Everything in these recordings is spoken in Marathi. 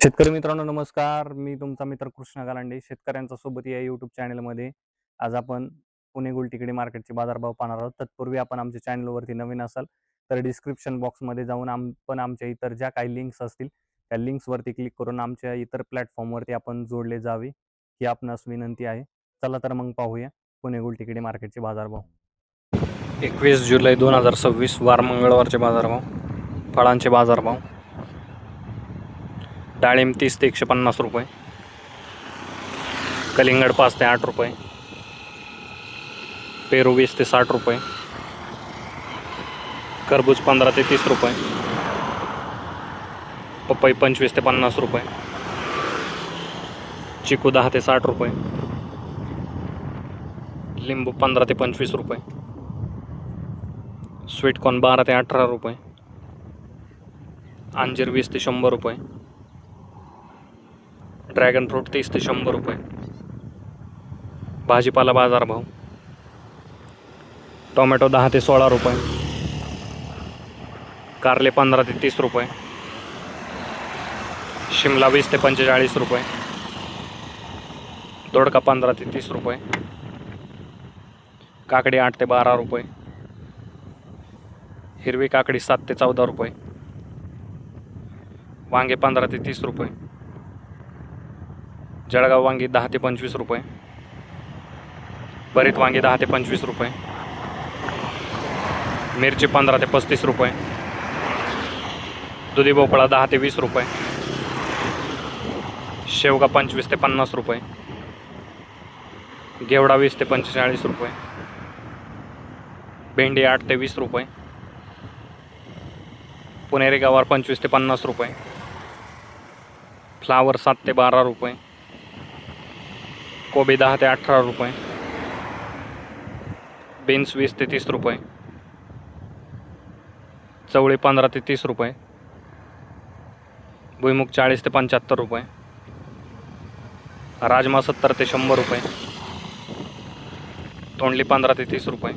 शेतकरी मित्रांनो नमस्कार. मी तुमचा मित्र कृष्णा गालांडे शेतकऱ्यांचा सोबत या यूट्यूब चॅनलमध्ये. आज आपण पुणे गुलटेकडी मार्केटचे बाजारभाव पाहणार आहोत. तत्पूर्वी आपण आमच्या चॅनलवरती नवीन असाल तर डिस्क्रिप्शन बॉक्समध्ये जाऊन आमच्या इतर ज्या काही लिंक्स असतील त्या लिंक्सवरती क्लिक करून आमच्या इतर प्लॅटफॉर्मवरती आपण जोडले जावे ही आपणास विनंती आहे. चला तर मग पाहूया पुणे गुलटेकडी मार्केटचे बाजारभाव. 21 जुलै 2026 वार मंगळवारचे बाजारभाव. फळांचे बाजारभाव. डाळिंब 30 ते 150 रुपये, कलिंगड 5 ते 8 रुपये, पेरू 20 ते 60 रुपये, खरबूज 15 ते 30 रुपये, पपई 25 ते 50 रुपये, चिकू 10 ते 60 रुपये, लिंबू 15 ते 25 रुपये, स्वीटकॉर्न 12 ते 18 रुपये, अंजीर 20 ते 100 रुपये, ड्रॅगन फ्रूट 30 ते 100 रुपये. भाजीपाला बाजारभाव. टोमॅटो 10 ते 16 रुपये, कारले 15 ते 30 रुपये, शिमला 20 ते 45 रुपये, दोडका 15 ते 30 रुपये, काकडी 8 ते 12 रुपये, हिरवी काकडी 7 ते 14 रुपये, वांगे 15 ते 30 रुपये, जळगाव वांगी 10 ते 25 रुपये, भरीत वांगी 10 ते 25 रुपये, मिरची 15 ते 35 रुपये, दुधी भोपळा 10 ते 20 रुपये, शेवगा 25 ते 50 रुपये, घेवडा 20 ते 45 रुपये, भेंडी 8 ते 20 रुपये, पुणेरी गवार 25 ते 50 रुपये, फ्लावर 7 ते 12 रुपये, कोबी 10 ते 18 रुपये, बीन्स 20 ते 30 रुपये, चवळी 15 ते 30 रुपये, भुईमुग 40 ते 75 रुपये, राजमा 70 ते 100 रुपये, तोंडली 15 ते 30 रुपये,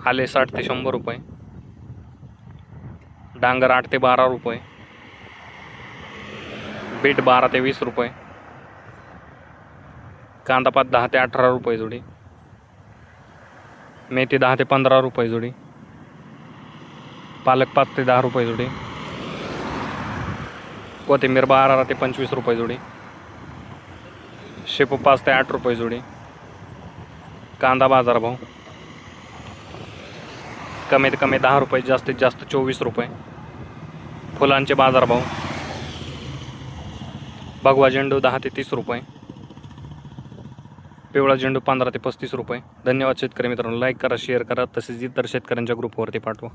आले 60 ते 100 रुपये, डांगर 8 ते 12 रुपये, बीट 12 ते 20 रुपये, कांदापात 10 ते 18 रुपये जोडी, मेथी 10 ते 15 रुपये जोडी, पालक 5 ते 10 रुपये जोडी, कोथिंबीर 12 ते 25 रुपये जोडी, शेपू 5 ते 8 रुपये जोडी. कांदा बाजारभाव. कमीत कमी 10 रुपये, जास्तीत जास्त 24 रुपये. फुलांचे बाजारभाव. भगवा झेंडू 10 ते 30 रुपये, पिवळा झेंडू 15 ते 35 रुपये. धन्यवाद शेतकरी मित्रांनो. लाईक करा, शेअर करा, तसेच इतर शेतकऱ्यांच्या ग्रुपवरती पाठवा.